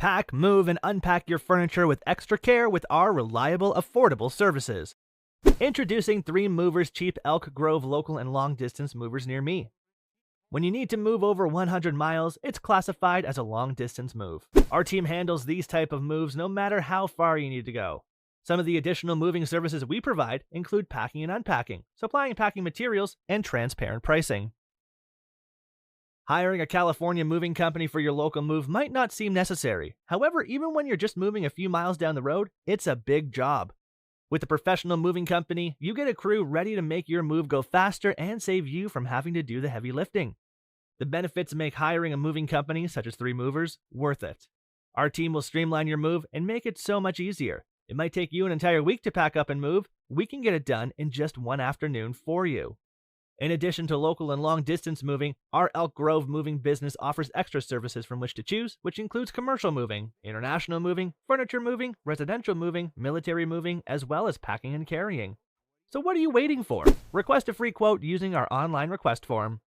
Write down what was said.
Pack, move, and unpack your furniture with extra care with our reliable, affordable services. Introducing 3 Movers Cheap Elk Grove local and long distance movers near me. When you need to move over 100 miles, it's classified as a long distance move. Our team handles these type of moves no matter how far you need to go. Some of the additional moving services we provide include packing and unpacking, supplying packing materials, and transparent pricing. Hiring a California moving company for your local move might not seem necessary. However, even when you're just moving a few miles down the road, it's a big job. With a professional moving company, you get a crew ready to make your move go faster and save you from having to do the heavy lifting. The benefits make hiring a moving company, such as 3 Movers, worth it. Our team will streamline your move and make it so much easier. It might take you an entire week to pack up and move. We can get it done in just one afternoon for you. In addition to local and long distance moving, our Elk Grove moving business offers extra services from which to choose, which includes commercial moving, international moving, furniture moving, residential moving, military moving, as well as packing and carrying. So what are you waiting for? Request a free quote using our online request form.